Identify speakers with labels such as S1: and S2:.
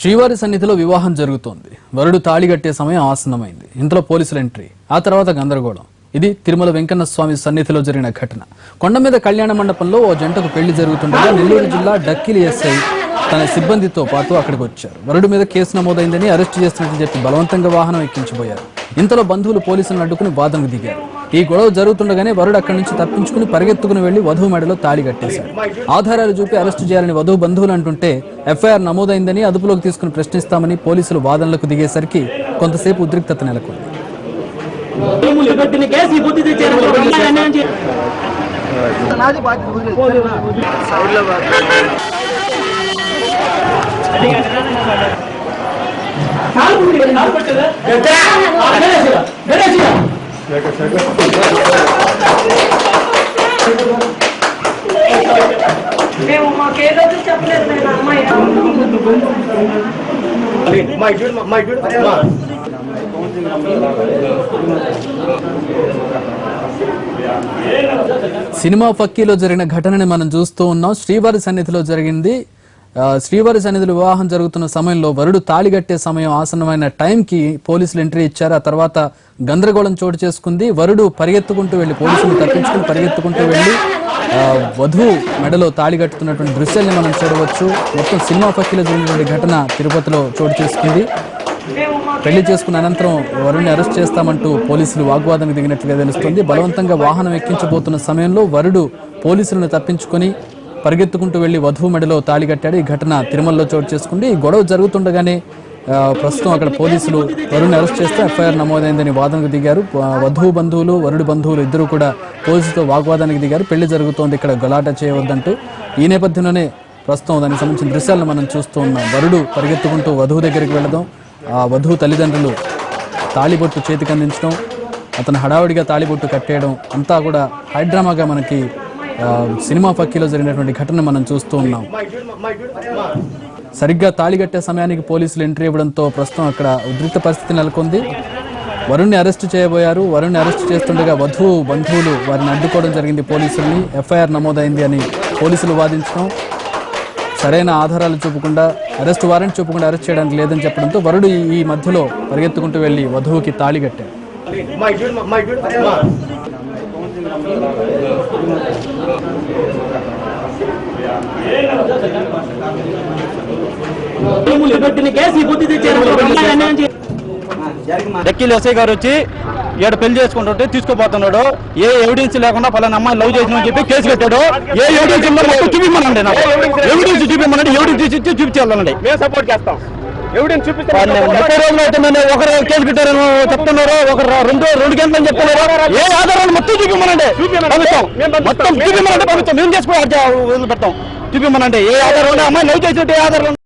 S1: శ్రీవారి సన్నిధిలో వివాహం జరుగుతోంది. వరుడు తాళిగట్టే సమయం ఆసన్నమైంది. ఇంట్లో పోలీసుల ఎంట్రీ, ఆ తర్వాత గందరగోళం. ఇది తిరుమల వెంకన్న స్వామి సన్నిధిలో జరిగిన ఘటన. కొండ మీద కళ్యాణ మండపంలో ఓ జంటకు పెళ్లి జరుగుతుండగా నెల్లూరు జిల్లా డక్కిలి ఎస్ఐ తన సిబ్బందితో పాటు అక్కడికి వచ్చారు. వరుడు మీద కేసు నమోదైందని, అరెస్టు చేస్తున్నట్టు చెప్పి బలవంతంగా వాహనం ఎక్కించబోయారు. ఇంతలో బంధువులు పోలీసులను అడ్డుకుని వాదనకు దిగారు. ఈ గొడవ జరుగుతుండగానే వరుడు అక్కడి నుంచి తప్పించుకుని పరిగెత్తుకుని వెళ్లి వధువు మెడలో తాళి కట్టేశాడు. ఆధారాలు చూపి అరెస్టు చేయాలని వధువు బంధువులు అంటుంటే ఎఫ్ఐఆర్ నమోదైందని, అదుపులోకి తీసుకుని ప్రశ్నిస్తామని పోలీసులు వాదనలకు దిగేసరికి కొంతసేపు ఉద్రిక్తత నెలకొంది. సినిమా ఫక్కీలో జరిగిన ఘటనని మనం చూస్తూ ఉన్నాం. శ్రీవారి సన్నిధిలో జరిగింది. శ్రీవారి సన్నిధిలో వివాహం జరుగుతున్న సమయంలో వరుడు తాళిగట్టే సమయం ఆసన్నమైన టైంకి పోలీసులు ఎంట్రీ ఇచ్చారు. ఆ తర్వాత గందరగోళం చోటు చేసుకుంది. వరుడు పరిగెత్తుకుంటూ వెళ్లి పోలీసులు తప్పించుకుని పరిగెత్తుకుంటూ వెళ్లి వధువు మెడలో తాళి కట్టుతున్నటువంటి దృశ్యాల్ని మనం చూడవచ్చు. మొత్తం సినిమా ఫక్కీలో జరిగినటువంటి ఘటన తిరుపతిలో చోటు చేసుకుంది. పెళ్లి చేసుకున్న అనంతరం వరుణ్ణి అరెస్ట్ చేస్తామంటూ పోలీసులు వాగ్వాదానికి దిగినట్లుగా తెలుస్తుంది. బలవంతంగా వాహనం ఎక్కించబోతున్న సమయంలో వరుడు పోలీసులను తప్పించుకొని పరిగెత్తుకుంటూ వెళ్లి వధువు మెడలో తాళి కట్టాడు. ఈ ఘటన తిరుమలలో చోటు చేసుకుంది. ఈ గొడవ జరుగుతుండగానే ప్రస్తుతం అక్కడ పోలీసులు వరుణ్ణి అరెస్ట్ చేస్తే ఎఫ్ఐఆర్ నమోదైందని వాదనకు దిగారు. వధువు బంధువులు, వరుడు బంధువులు ఇద్దరు కూడా పోలీసులతో వాగ్వాదానికి దిగారు. పెళ్లి జరుగుతోంది, ఇక్కడ గలాట చేయవద్దంటూ. ఈ నేపథ్యంలోనే ప్రస్తుతం దానికి సంబంధించిన దృశ్యాలను మనం చూస్తూ ఉన్నాం. వరుడు పరిగెత్తుకుంటూ వధువు దగ్గరికి వెళ్ళడం, ఆ వధువు తల్లిదండ్రులు తాళిబొట్టు చేతికి అందించడం, అతను హడావుడిగా తాళిబొట్టు కట్టేయడం అంతా కూడా హైడ్రామాగా మనకి సినిమా ఫక్కీలో జరిగినటువంటి ఘటన మనం చూస్తూ ఉన్నాం. సరిగ్గా తాళిగట్టే సమయానికి పోలీసులు ఎంట్రీ ఇవ్వడంతో ప్రస్తుతం అక్కడ ఉద్రిక్త పరిస్థితి నెలకొంది. వరుణ్ణి అరెస్టు చేయబోయారు. వరుణ్ణి అరెస్టు చేస్తుండగా వధువు బంధువులు వారిని అడ్డుకోవడం జరిగింది. పోలీసుల్ని ఎఫ్ఐఆర్ నమోదైంది అని పోలీసులు వాదించడం, సరైన ఆధారాలు చూపకుండా, అరెస్ట్ వారెంట్ చూపకుండా అరెస్ట్ చేయడానికి లేదని చెప్పడంతో వరుడు ఈ మధ్యలో పరిగెత్తుకుంటూ వెళ్లి వధువుకి తాళి కట్టాడు.
S2: డక్కిలి ఎస్ఐ గారు వచ్చి ఇక్కడ పెళ్లి చేసుకుంటుంటే తీసుకోపోతున్నాడు. ఏ ఎవిడెన్స్ లేకుండా పలానా అమ్మాయి లవ్ చేసిన చెప్పి కేసు కట్టాడు. ఏ ఎవిడెన్స్ చూపిమ్మనండి, నాకు ఎవిడెన్స్ చూపిమ్మనండి, ఎవిడెన్స్ ఇచ్చి చూపించాలండి, మేము సపోర్ట్ చేస్తాం. ఎవిడెన్స్ చూపిస్తాను. 30 రోజులు అవుతుందండి. ఒకరు కేసు పెట్టారని చెప్తున్నారు, ఒకరు 2 గంటలని చెప్తున్నారు. ఏ ఆధారాలు మొత్తం చూపిమ్మనండి, మొత్తం చూపిమ్మనంటే ప్రభుత్వం మేము చేసుకుని వదిలిపెడతాం. చూపిమ్మనండి ఏ ఆధారం, అమ్మాయి లవ్ చేసినట్టు ఏ ఆధారం.